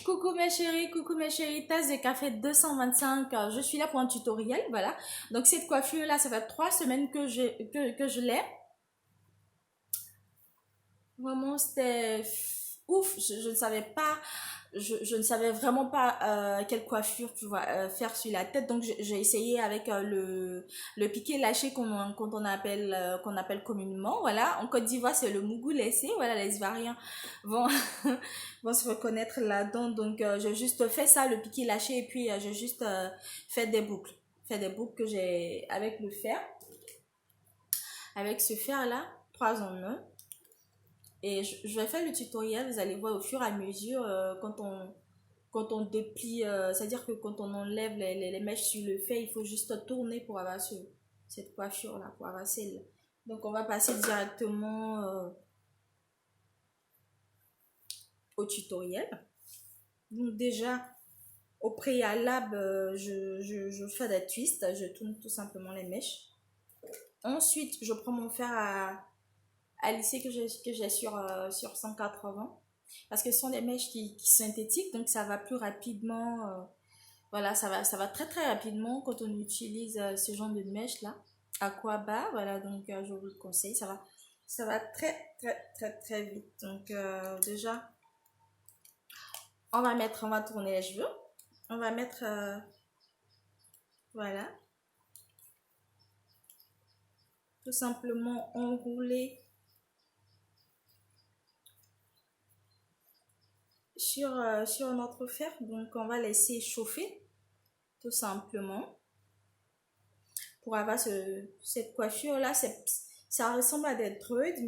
coucou mes chéris, tasse de café 225. Je suis là pour un tutoriel, voilà. Donc cette coiffure là, ça fait 3 semaines que je l'ai. Vraiment, c'était ouf. Je ne savais pas, je ne savais vraiment pas quelle coiffure faire sur la tête. Donc j'ai essayé avec le piqué lâché qu'on appelle communément. Voilà, en Côte d'Ivoire c'est le mougou laissé. Voilà, les Ivoiriens vont vont se reconnaître là-dedans. Donc j'ai juste fait ça, le piqué lâché, et puis j'ai juste fait des boucles, que j'ai avec le fer, avec ce fer là, 3 en 1. Et je vais faire le tutoriel, vous allez voir au fur et à mesure quand on déplie, c'est-à-dire que quand on enlève les mèches sur le fait, il faut juste tourner pour avoir cette coiffure-là, pour avoir celle-là. Donc on va passer directement au tutoriel. Donc déjà, au préalable, je fais des twists, je tourne tout simplement les mèches. Ensuite, je prends mon fer à lisser que j'ai sur 180. Parce que ce sont des mèches qui sont synthétiques, donc ça va plus rapidement. Voilà, ça va très très rapidement quand on utilise ce genre de mèche là. Aquabas, voilà, donc je vous le conseille, ça va très très très très vite. Donc déjà, on va tourner les cheveux. On va mettre, voilà, tout simplement enrouler sur notre fer. Donc on va laisser chauffer tout simplement pour avoir cette coiffure là. Ça ressemble à des dreads,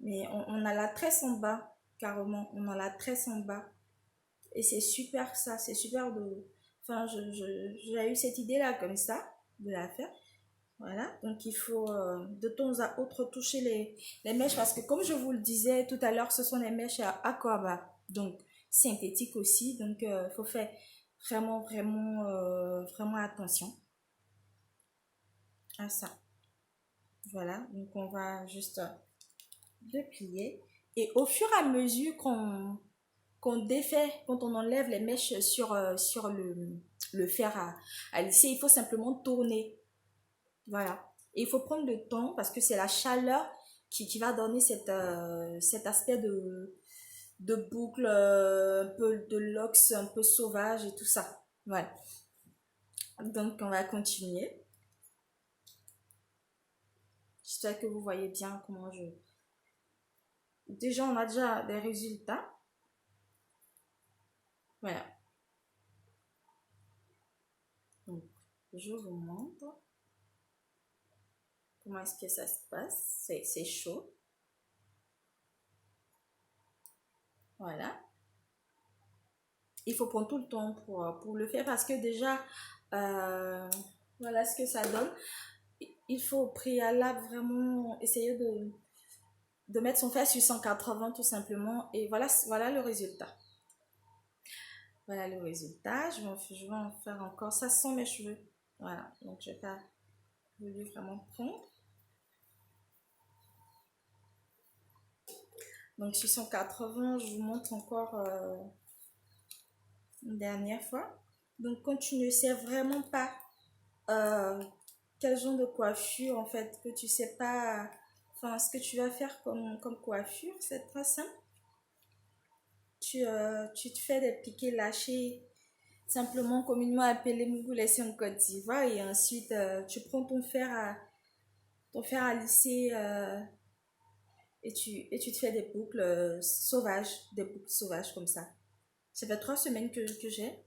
mais on a la tresse en bas, carrément, on a la tresse en bas, et c'est super, ça c'est super de, enfin j'ai eu cette idée là comme ça de la faire. Voilà, donc il faut de temps à autre toucher les mèches, parce que comme je vous le disais tout à l'heure, ce sont les mèches à aquabas, donc synthétiques aussi. Donc il faut faire vraiment attention à ça. Voilà, donc on va juste déplier, et au fur et à mesure qu'on défait, quand on enlève les mèches sur le fer à lisser, il faut simplement tourner. Voilà. Et il faut prendre le temps, parce que c'est la chaleur qui va donner cet aspect de boucle, un peu de locks, un peu sauvage et tout ça. Voilà. Donc, on va continuer. J'espère que vous voyez bien comment je... Déjà, on a déjà des résultats. Voilà. Donc, je vous montre comment est-ce que ça se passe. C'est chaud. Voilà. Il faut prendre tout le temps pour le faire, parce que déjà, voilà ce que ça donne. Il faut au préalable vraiment essayer de mettre son fer sur 180 tout simplement. Et voilà le résultat. Voilà le résultat. Je vais en faire encore. Ça sent mes cheveux. Voilà. Donc, je n'ai pas voulu vraiment prendre. Donc, sur 180, je vous montre encore une dernière fois. Donc, quand tu ne sais vraiment pas quel genre de coiffure, en fait, que tu sais pas, enfin, ce que tu vas faire comme coiffure, c'est très simple. Tu te fais des piquets lâchés, simplement communément appelé mougou-laissé en Côte d'Ivoire, et ensuite tu prends ton fer à lisser, et tu te fais des boucles sauvages comme ça. Ça fait 3 semaines que j'ai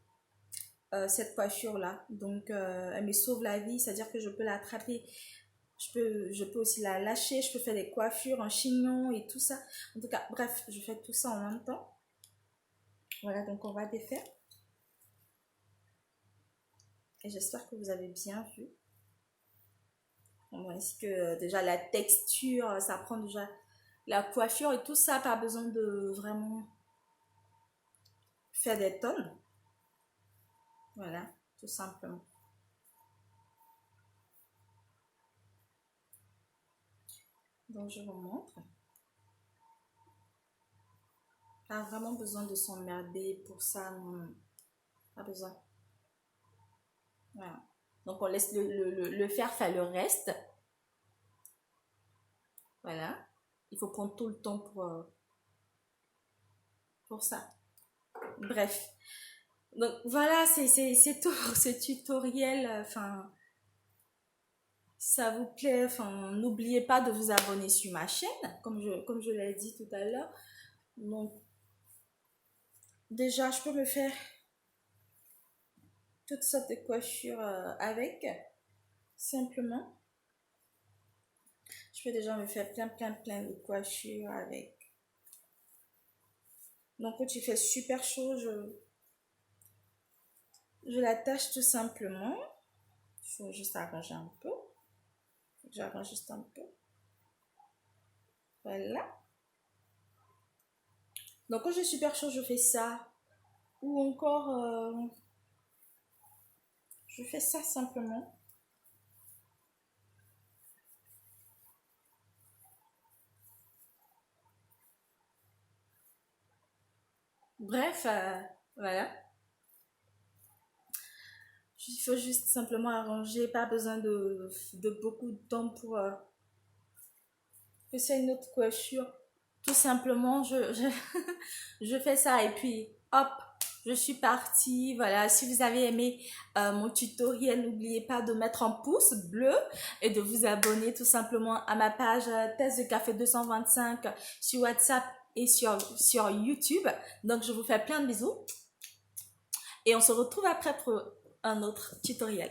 cette coiffure là, donc elle me sauve la vie, c'est-à-dire que je peux l'attraper, je peux aussi la lâcher, je peux faire des coiffures en chignon et tout ça. En tout cas, bref, je fais tout ça en même temps. Voilà, donc on va défaire. Et j'espère que vous avez bien vu. Bon, est-ce que déjà la texture, ça prend déjà la coiffure et tout ça, pas besoin de vraiment faire des tonnes. Voilà, tout simplement. Donc je vous montre. Pas vraiment besoin de s'emmerder pour ça, non. Pas besoin. Voilà. Donc, on laisse le fer faire le reste. Voilà. Il faut prendre tout le temps pour ça. Bref. Donc, voilà, c'est tout pour ce tutoriel. Enfin, si ça vous plaît, enfin, n'oubliez pas de vous abonner sur ma chaîne, comme je l'ai dit tout à l'heure. Donc, déjà, je peux me faire toutes sortes de coiffures avec, simplement. Je peux déjà me faire plein de coiffures avec. Donc, quand il fait super chaud, je l'attache tout simplement. Il faut juste arranger un peu. J'arrange juste un peu. Voilà. Donc, quand j'ai super chaud, je fais ça. Ou encore, je fais ça simplement. Bref, voilà. Il faut juste simplement arranger. Pas besoin de beaucoup de temps pour que c'est une autre coiffure. Tout simplement, je fais ça et puis hop, je suis partie. Voilà, si vous avez aimé mon tutoriel, n'oubliez pas de mettre un pouce bleu et de vous abonner tout simplement à ma page Tasse de Café 225 sur WhatsApp et sur YouTube. Donc, je vous fais plein de bisous et on se retrouve après pour un autre tutoriel.